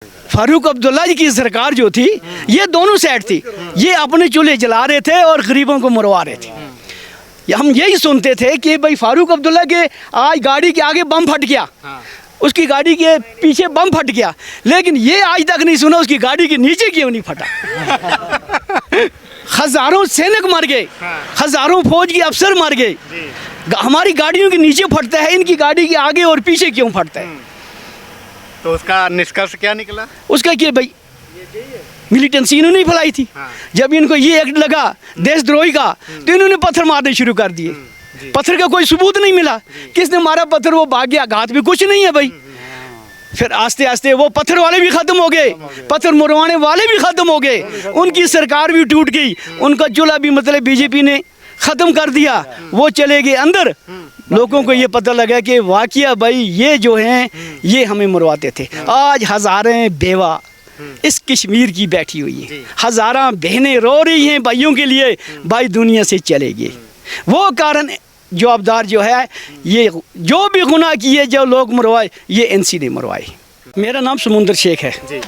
फारूक अब्दुल्ला जी की सरकार जो थी, ये दोनों साइड थी। ये अपने चूल्हे जला रहे थे और गरीबों को मरवा रहे थे। हम यही सुनते थे कि भाई फारूक अब्दुल्ला के आज गाड़ी के आगे बम फट गया, उसकी गाड़ी के पीछे बम फट गया, लेकिन ये आज तक नहीं सुना उसकी गाड़ी के नीचे क्यों नहीं फटा। हजारों सैनिक मर गए, हजारों फौज के अफसर मर गए, हमारी गाड़ियों के नीचे फटता है, इनकी गाड़ी के आगे और पीछे क्यों फटता है। तो उसका निष्कर्ष क्या निकला? उसका क्या भाई, मिलिटेंसी इन्होंने फैलाई थी। जब इनको ये एक्ट लगा देशद्रोही का, तो इन्होंने पत्थर मारने शुरू कर दिए। पत्थर का कोई सबूत नहीं मिला, किसने मारा पत्थर, वो भाग गया, घात भी कुछ नहीं है भाई। फिर आस्ते आस्ते वो पत्थर वाले भी खत्म हो गए, पत्थर मुरवाने वाले भी खत्म हो गए, उनकी सरकार भी टूट गई, उनका चूल्हा भी मतलब बीजेपी ने खत्म कर दिया, वो चले गए अंदर। लोगों को ये पता लगा कि वाकया भाई ये जो हैं ये हमें मरवाते थे। आज हजारें बेवा इस कश्मीर की बैठी हुई हैं, हजारों बहनें रो रही हैं भाइयों के लिए, भाई दुनिया से चले गए। वो कारण जवाबदार जो है, ये जो भी गुनाह किए जो लोग मरवाए, ये एनसी ने मरवाए। मेरा नाम समुंदर शेख है जी।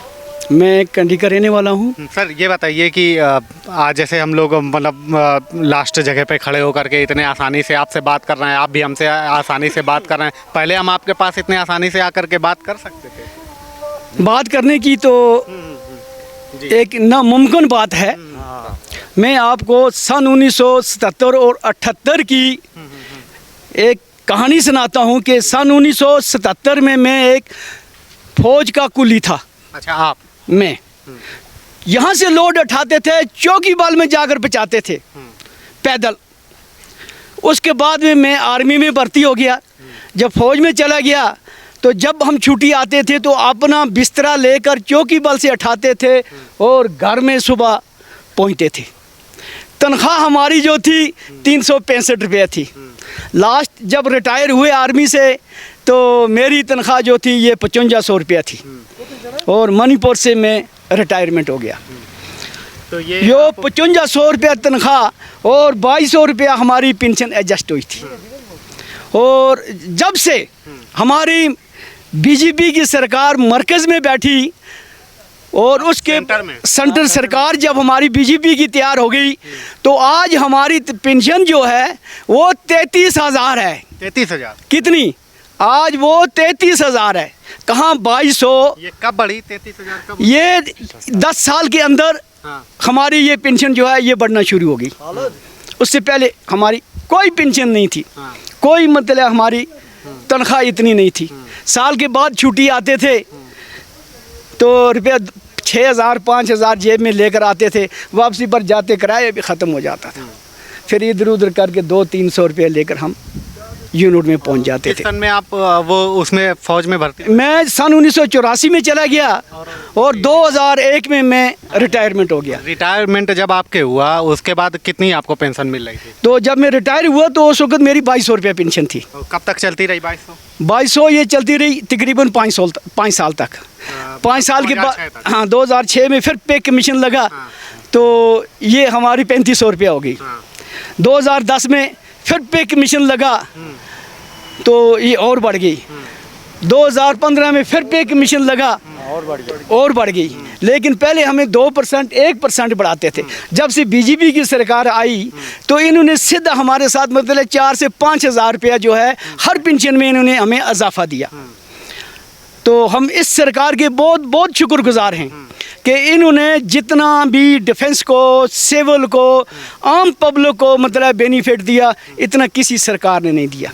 मैं कंडी का रहने वाला हूँ। सर ये बताइए कि आज जैसे हम लोग मतलब लास्ट जगह पे खड़े होकर के इतने आसानी से आपसे बात कर रहे हैं, आप भी हमसे आसानी से बात कर रहे हैं, पहले हम आपके पास इतने आसानी से आकर के बात कर सकते थे? बात करने की तो एक नामुमकिन बात है। मैं आपको सन 1977 और 78 की एक कहानी सुनाता हूँ कि सन 1977 में मैं एक फौज का कुली था। अच्छा, आप? मैं यहाँ से लोड उठाते थे, चौकीबाल में जाकर पहुँचाते थे पैदल। उसके बाद में मैं आर्मी में भर्ती हो गया। जब फौज में चला गया तो जब हम छुट्टी आते थे तो अपना बिस्तरा लेकर चौकीबाल से उठाते थे और घर में सुबह पहुँचते थे। तनख्वाह हमारी जो थी 365 रुपये थी। लास्ट जब रिटायर हुए आर्मी से तो मेरी तनख्वाह जो थी ये 5500 रुपया थी, और मणिपुर से मैं रिटायरमेंट हो गया। तो ये जो 5500 रुपया तनख्वाह और 2200 रुपया हमारी पेंशन एडजस्ट हुई थी। और जब से हमारी बीजेपी की सरकार मरकज़ में बैठी और उसके सेंटर सरकार जब हमारी बीजेपी की तैयार हो गई, तो आज हमारी पेंशन जो है वो 33,000 है। 33,000? कितनी? आज वो 33,000 है, कहाँ 2200। ये कब बढ़ी 33,000 कब? ये 10 साल के अंदर हमारी ये पेंशन जो है ये बढ़ना शुरू हो गई। उससे पहले हमारी कोई पेंशन नहीं थी, कोई मतलब हमारी तनख्वाह इतनी नहीं थी। साल के बाद छुट्टी आते थे तो रुपया 6,000 5,000 जेब में लेकर आते थे, वापसी पर जाते किराया भी ख़त्म हो जाता था। फिर इधर उधर करके 200-300 रुपये लेकर हम यूनिट में पहुंच जाते थे। सन में आप वो उसमें फौज में भर्ती? मैं सन 1984 में चला गया और 2001 में मैं रिटायरमेंट हो गया। रिटायरमेंट जब आपके हुआ उसके बाद कितनी आपको पेंशन मिल रही थी? तो जब मैं रिटायर हुआ तो उस वक्त मेरी 2200 रुपये पेंशन थी। कब तक चलती रही 2200? 2200 ये चलती रही तकरीबन 5 साल तक। 5 साल के बाद हाँ 2006 में फिर पे कमीशन लगा, तो ये हमारी 3500 रुपया हो गई। 2010 में फिर पे कमीशन लगा तो ये और बढ़ गई। 2015 में फिर पे कमीशन लगा और बढ़ गई। लेकिन पहले हमें 2% 1% बढ़ाते थे। जब से बीजेपी की सरकार आई तो इन्होंने सीधा हमारे साथ मतलब 4 से 5,000 रुपया जो है हर पेंशन में इन्होंने हमें इजाफा दिया। तो हम इस सरकार के बहुत बहुत शुक्रगुजार हैं कि इन्होंने जितना भी डिफेंस को, सिविल को, आम पब्लिक को मतलब बेनिफिट दिया, इतना किसी सरकार ने नहीं दिया।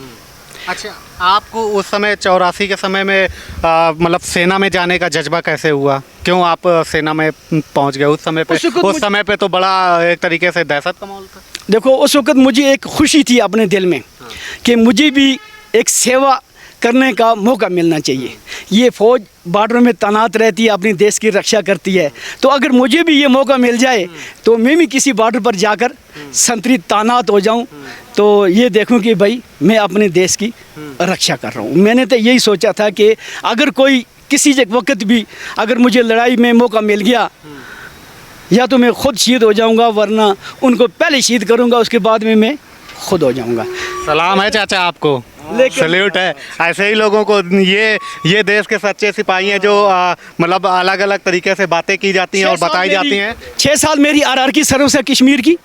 अच्छा, आपको उस समय 84 के समय में मतलब सेना में जाने का जज्बा कैसे हुआ? क्यों आप सेना में पहुंच गए उस समय पे? उस समय पे तो बड़ा एक तरीके से दहशत का माहौल था। देखो उस वक्त मुझे एक खुशी थी अपने दिल में कि मुझे भी एक सेवा करने का मौका मिलना चाहिए। ये फ़ौज बॉर्डर में तैनात रहती है, अपनी देश की रक्षा करती है, तो अगर मुझे भी ये मौका मिल जाए तो मैं भी किसी बॉर्डर पर जाकर संतरी तैनात हो जाऊं, तो ये देखूं कि भाई मैं अपने देश की रक्षा कर रहा हूं। मैंने तो यही सोचा था कि अगर कोई किसी वक्त भी अगर मुझे लड़ाई में मौका मिल गया, या तो मैं खुद शहीद हो जाऊंगा, वरना उनको पहले शहीद करूंगा, उसके बाद में मैं खुद हो जाऊंगा। सलाम है चाचा आपको। लेकिन सैल्यूट है ऐसे ही लोगों को। ये देश के सच्चे सिपाही हैं जो मतलब अलग अलग तरीके से बातें की जाती हैं और बताई जाती हैं। 6 साल मेरी RR की सर्विस है कश्मीर की।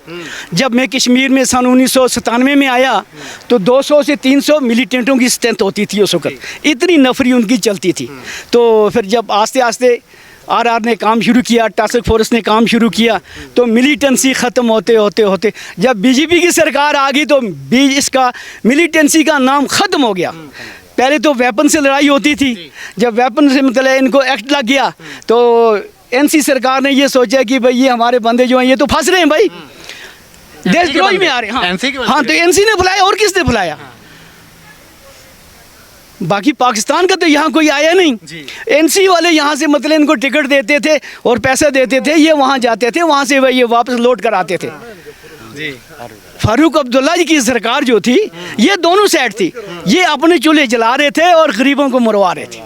जब मैं कश्मीर में सन 1997 में आया तो 200 से 300 मिलिटेंटों की स्ट्रेंथ होती थी उस वक्त, इतनी नफरी उनकी चलती थी। तो फिर जब आस्ते आस्ते RR ने काम शुरू किया, टास्क फोर्स ने काम शुरू किया, तो मिलिटेंसी ख़त्म होते होते होते जब बीजेपी की सरकार आ गई तो इसका मिलिटेंसी का नाम ख़त्म हो गया। पहले तो वेपन से लड़ाई होती थी, जब वेपन से मतलब इनको एक्ट लग गया तो NC सरकार ने ये सोचा कि भाई ये हमारे बंदे जो हैं ये तो फंस रहे हैं भाई, देशद्रोही में आ रहे हैं। हाँ तो NC ने बुलाया और किसने बुलाया? बाकी पाकिस्तान का तो यहाँ कोई आया नहीं। NC वाले यहाँ से मतलब इनको टिकट देते थे और पैसा देते थे, ये वहाँ जाते थे, वहाँ से ये वापस लौट कर आते थे। फारूक अब्दुल्ला जी की सरकार जो थी ये दोनों साइड थी, ये अपने चूल्हे जला रहे थे और गरीबों को मरवा रहे थे।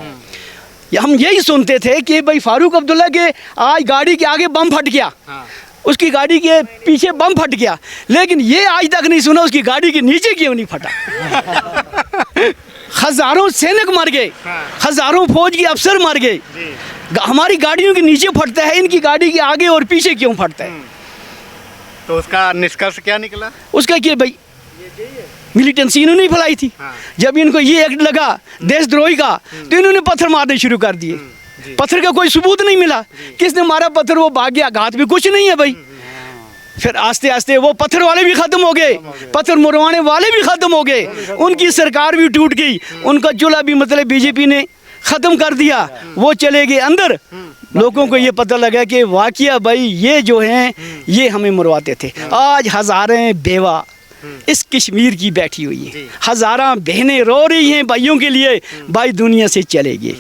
हम यही सुनते थे कि भाई फारूक अब्दुल्ला के आज गाड़ी के आगे बम फट गया, उसकी गाड़ी के पीछे बम फट गया, लेकिन ये आज तक नहीं सुना उसकी गाड़ी के नीचे क्यों नहीं फटा। हजारों सैनिक मर गए, हजारों फौज के अफसर मर गए, हमारी गाड़ियों के नीचे फटता है, इनकी गाड़ी के आगे और पीछे क्यों फटता है? तो उसका निष्कर्ष क्या निकला? उसका क्या भाई, मिलिटेंसी इन्होंने नहीं फैलाई थी। जब इनको ये एक्ट लगा देशद्रोही का तो इन्होंने पत्थर मारने शुरू कर दिए। पत्थर का कोई सबूत नहीं मिला, किसने मारा पत्थर, वो भाग गया, घात भी कुछ नहीं है भाई। फिर आस्ते आस्ते वो पत्थर वाले भी ख़त्म हो गए, पत्थर मुरवाने वाले भी ख़त्म हो गए, उनकी सरकार भी टूट गई, उनका चूल्हा भी मतलब बीजेपी ने ख़त्म कर दिया, वो चले गए अंदर। लोगों को ये पता लगा कि वाकया भाई ये जो हैं ये हमें मरवाते थे। आज हज़ारें बेवा इस कश्मीर की बैठी हुई हैं, हज़ारों बहनें रो रही हैं भाइयों के लिए, भाई दुनिया से चले गए।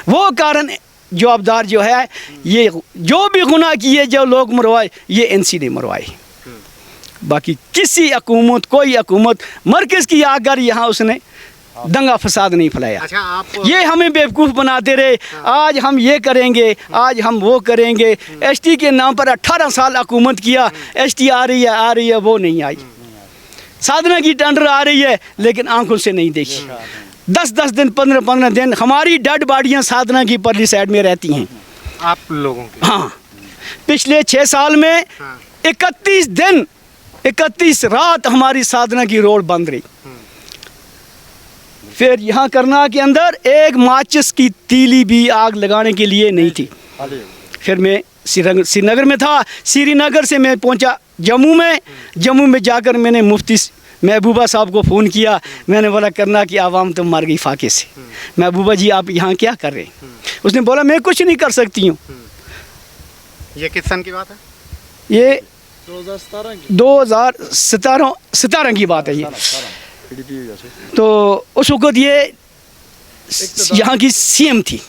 वो कारण जवाबदार जो है, ये जो भी गुनाह किए जो लोग मरवाए ये NC ने मरवाए। बाकी किसी हुकूमत, कोई हुकूमत मरकज़ की आकर यहाँ उसने दंगा फसाद नहीं फैलाया। अच्छा, आप ये हमें बेवकूफ़ बनाते रहे, आज हम ये करेंगे, आज हम वो करेंगे। ST के नाम पर 18 साल हुकूमत किया, ST आ रही है वो नहीं आई। साधना की टेंडर आ रही है लेकिन आंखों से नहीं देखी। 10-10 दिन 15-15 दिन हमारी डेड बॉडियाँ साधना की परली साइड में रहती हैं आप लोगों की। हाँ, पिछले 6 साल में 31 दिन 31 रात हमारी साधना की रोड बंद रही। फिर यहाँ करना के अंदर एक माचिस की तीली भी आग लगाने के लिए नहीं थी। फिर मैं श्रीनगर में था, श्रीनगर से मैं पहुँचा जम्मू में जाकर मैंने मुफ्ती महबूबा साहब को फ़ोन किया। मैंने बोला करना कि आवाम तो मर गई फाके से, महबूबा जी आप यहाँ क्या कर रहे हैं? उसने बोला मैं कुछ नहीं कर सकती हूँ। ये किस सन की बात है? ये 2017 की बात है ये। तो उस वक़्त ये यहाँ की CM थी।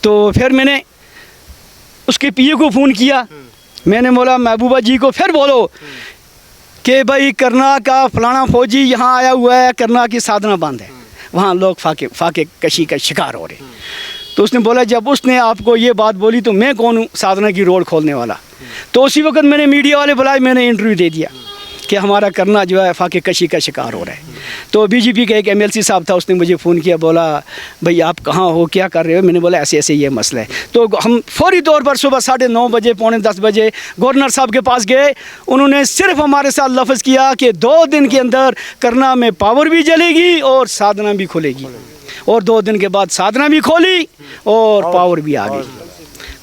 तो फिर मैंने उसके PA को फ़ोन किया, मैंने बोला महबूबा जी को फिर बोलो कि भाई करना का फलाना फौजी यहाँ आया हुआ है, करना की साधना बंद है, वहाँ लोग फाके कशी का शिकार हो रहे। तो उसने बोला जब उसने आपको ये बात बोली तो मैं कौन हूँ साधना की रोड खोलने वाला। तो उसी वक्त मैंने मीडिया वाले बुलाए, मैंने इंटरव्यू दे दिया कि हमारा करना जो है फाके कशी का शिकार हो रहा है। तो BJP का एक MLC साहब था, उसने मुझे फ़ोन किया, बोला भाई आप कहाँ हो, क्या कर रहे हो? मैंने बोला ऐसे ऐसे ये मसला है। तो हम फौरी तौर पर सुबह 9:30 बजे 9:45 बजे गवर्नर साहब के पास गए। उन्होंने सिर्फ हमारे साथ लफ्ज़ किया कि 2 दिन के अंदर करना में पावर भी जलेगी और साधना भी खुलेगी। और 2 दिन के बाद साधना भी खोली और पावर भी आ गई।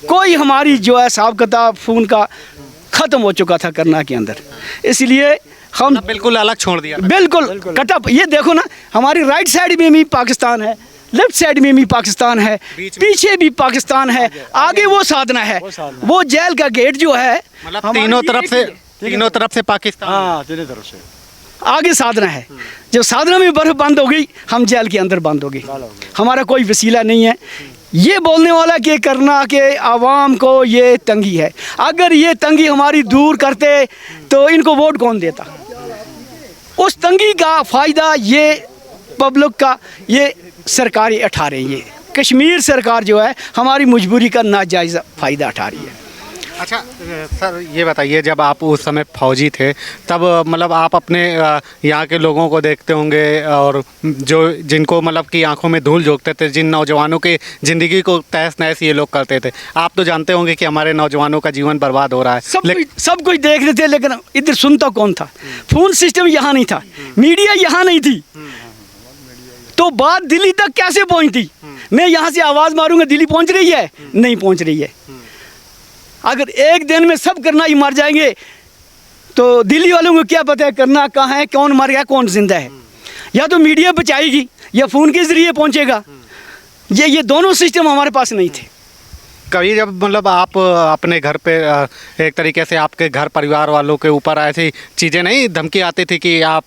कोई हमारी जो है हिसाब किताब फ़ोन का ख़त्म हो चुका था करना के अंदर, इसलिए हम बिल्कुल अलग छोड़ दिया। बिल्कुल कटअप। ये देखो ना, हमारी राइट साइड में भी पाकिस्तान है, लेफ्ट साइड में भी पाकिस्तान है, पीछे भी पाकिस्तान है, आगे वो साधना है। वो जेल का गेट जो है मतलब तीनों तरफ से पाकिस्तान। हाँ, तीनों तरफ से आगे साधना है। जब साधना में बर्फ़ बंद हो गई, हम जेल के अंदर बंद हो गए। हमारा कोई वसीला नहीं है ये बोलने वाला कि करना के आवाम को ये तंगी है। अगर ये तंगी हमारी दूर करते तो इनको वोट कौन देता? उस तंगी का फ़ायदा ये पब्लिक का ये सरकारें उठा रही है। कश्मीर सरकार जो है हमारी मजबूरी का नाजायज़ फ़ायदा उठा रही है। अच्छा सर ये बताइए, जब आप उस समय फौजी थे तब मतलब आप अपने यहाँ के लोगों को देखते होंगे और जो जिनको मतलब कि आंखों में धूल झोंकते थे, जिन नौजवानों की ज़िंदगी को तहस नहस ये लोग करते थे, आप तो जानते होंगे कि हमारे नौजवानों का जीवन बर्बाद हो रहा है। सब कुछ देख रहे थे, लेकिन इधर सुनता कौन था? फोन सिस्टम यहाँ नहीं था, मीडिया यहाँ नहीं थी, तो बात दिल्ली तक कैसे पहुँचती? मैं यहाँ से आवाज़ मारूंगा दिल्ली पहुँच रही है? नहीं पहुँच रही है। अगर एक दिन में सब करना ही मर जाएंगे तो दिल्ली वालों को क्या पता है करना कहाँ है, कौन मर गया, कौन जिंदा है? या तो मीडिया बचाएगी या फ़ोन के ज़रिए पहुँचेगा। ये दोनों सिस्टम हमारे पास नहीं थे। कभी जब मतलब आप अपने घर पे एक तरीके से आपके घर परिवार वालों के ऊपर ऐसी चीज़ें नहीं धमकी आती थी कि आप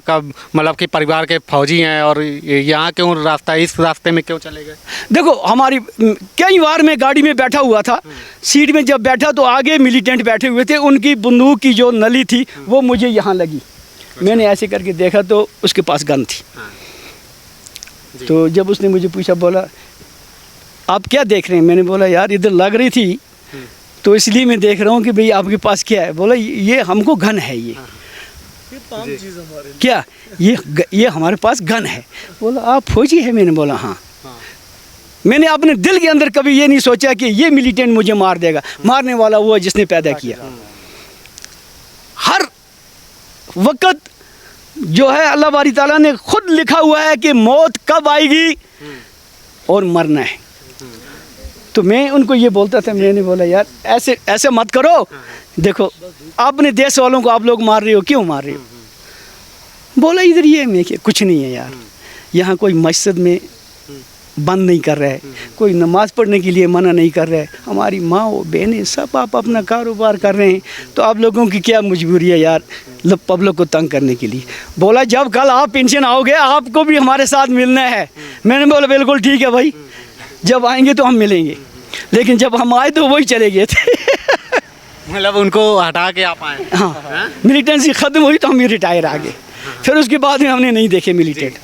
कब मतलब कि परिवार के फौजी हैं और यहाँ क्यों रास्ता, इस रास्ते में क्यों चले गए? देखो, हमारी कई बार मैं गाड़ी में बैठा हुआ था, सीट में जब बैठा तो आगे मिलिटेंट बैठे हुए थे, उनकी बंदूक की जो नली थी वो मुझे यहाँ लगी। मैंने ऐसे करके देखा तो उसके पास गन थी। तो जब उसने मुझे पूछा, बोला आप क्या देख रहे हैं? मैंने बोला यार इधर लग रही थी तो इसलिए मैं देख रहा हूँ कि भाई आपके पास क्या है? बोला ये हमको गन है। ये चीज़ हमारे क्या ये हमारे पास गन है। बोला आप फौजी है? मैंने बोला हाँ। मैंने अपने दिल के अंदर कभी ये नहीं सोचा कि ये मिलिटेंट मुझे मार देगा। मारने वाला वो है जिसने पैदा किया। हर वक्त जो है अल्लाह बारी ताला ने खुद लिखा हुआ है कि मौत कब आएगी और मरना है। तो मैं उनको ये बोलता था, मैंने बोला यार ऐसे ऐसे मत करो, देखो अपने देश वालों को आप लोग मार रहे हो, क्यों मार रहे हो? बोला इधर ये मैं कि कुछ नहीं है यार, यहाँ कोई मस्जिद में बंद नहीं कर रहा है, कोई नमाज़ पढ़ने के लिए मना नहीं कर रहा है, हमारी माँ बहनें सब आप अपना कारोबार कर रहे हैं, तो आप लोगों की क्या मजबूरी है यार पब्लिक को तंग करने के लिए। बोला जब कल आप पेंशन आओगे आपको भी हमारे साथ मिलना है। मैंने बोला बिल्कुल ठीक है भाई, जब आएंगे तो हम मिलेंगे। लेकिन जब हम आए तो वही चले गए थे। मतलब उनको हटा के आप आए? हाँ, मिलिटेंसी ख़त्म हुई तो हम भी रिटायर आ गए। फिर उसके बाद में हमने नहीं देखे मिलिटेंट।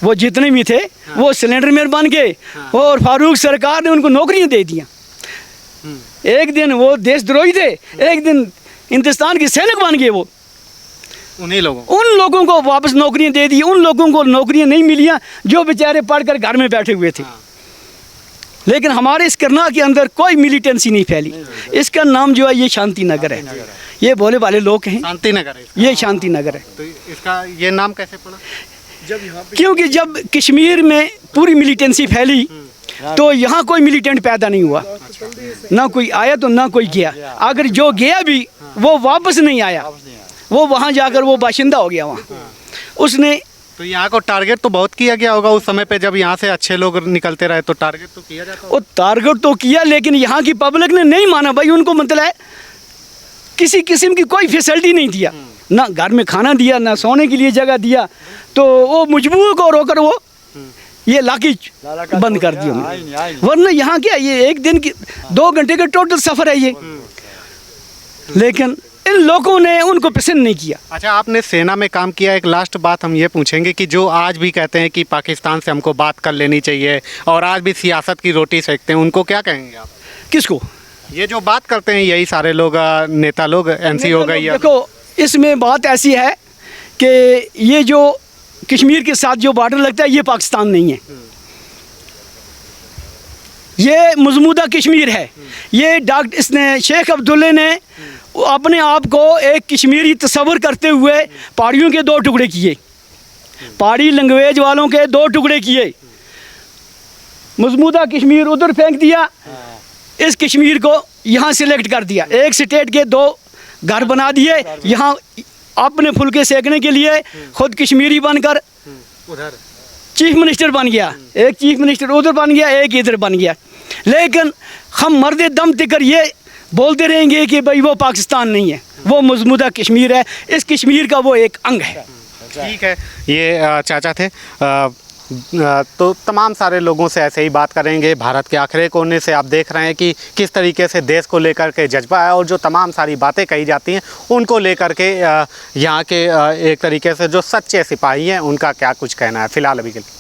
वो जितने भी थे वो सिलेंडर मैन बन गए और फारूक सरकार ने उनको नौकरियां दे दिया। एक दिन वो देशद्रोही थे, एक दिन हिंदुस्तान के सैनिक बन गए। वो उन लोगों को वापस नौकरियां दे दी। उन लोगों को नौकरियां नहीं मिलियां जो बेचारे पढ़कर घर में बैठे हुए थे। लेकिन हमारे इस करनाल के अंदर कोई मिलिटेंसी नहीं फैली। इसका नाम जो है ये शांति नगर है। ये भोले वाले लोग हैं, शांति नगर है, ये शांति नगर है। तो इसका ये नाम कैसे पड़ा? क्योंकि जब कश्मीर में पूरी मिलिटेंसी फैली तो यहाँ कोई मिलिटेंट पैदा नहीं हुआ, ना कोई आया तो ना कोई गया। अगर जो गया भी वो वापस नहीं आया, वो वहाँ जाकर वो बाशिंदा हो गया वहाँ। उसने तो यहाँ को टारगेट तो बहुत किया गया होगा उस समय पे, जब यहाँ से अच्छे लोग निकलते रहे तो टारगेट तो किया जाता। वो टारगेट तो किया, लेकिन यहाँ की पब्लिक ने नहीं माना भाई। उनको मतलब है किसी किस्म की कोई फैसिलिटी नहीं दिया, ना घर में खाना दिया, ना सोने के लिए जगह दिया। तो वो मजबूर को रोकर वो ये लाठी बंद कर दिया। वरना यहाँ क्या, ये एक दिन की 2 घंटे का टोटल सफ़र है ये। लेकिन इन लोगों ने उनको पसंद नहीं किया। अच्छा, आपने सेना में काम किया। एक लास्ट बात हम ये पूछेंगे कि जो आज भी कहते हैं कि पाकिस्तान से हमको बात कर लेनी चाहिए और आज भी सियासत की रोटी सेकते हैं, उनको क्या कहेंगे आप? किसको? ये जो बात करते हैं यही सारे लोग, नेता लोग, एनसी हो गई। देखो, इसमें बात ऐसी है कि ये जो कश्मीर के साथ जो बॉर्डर लगता है ये पाकिस्तान नहीं है, ये मजमूदा कश्मीर है। ये डॉक्टर इसने शेख अब्दुल्ला ने अपने आप को एक कश्मीरी तस्वर करते हुए पहाड़ियों के 2 टुकड़े किए, पहाड़ी लैंग्वेज वालों के 2 टुकड़े किए। मजमूदा कश्मीर उधर फेंक दिया, इस कश्मीर को यहाँ सिलेक्ट कर दिया। एक स्टेट के 2 घर बना दिए, यहाँ अपने फुलके सेकने के लिए खुद कश्मीरी बनकर उधर चीफ मिनिस्टर बन गया। एक चीफ मिनिस्टर उधर बन गया, एक इधर बन गया। लेकिन हम मर्दे दम तक ये बोलते रहेंगे कि भाई वो पाकिस्तान नहीं है, वो मजमूदा कश्मीर है, इस कश्मीर का वो एक अंग है। ठीक है, ये चाचा थे। तो तमाम सारे लोगों से ऐसे ही बात करेंगे। भारत के आखिरी कोने से आप देख रहे हैं कि किस तरीके से देश को लेकर के जज्बा है और जो तमाम सारी बातें कही जाती हैं उनको लेकर के यहाँ के एक तरीके से जो सच्चे सिपाही हैं उनका क्या कुछ कहना है। फ़िलहाल अभी के लिए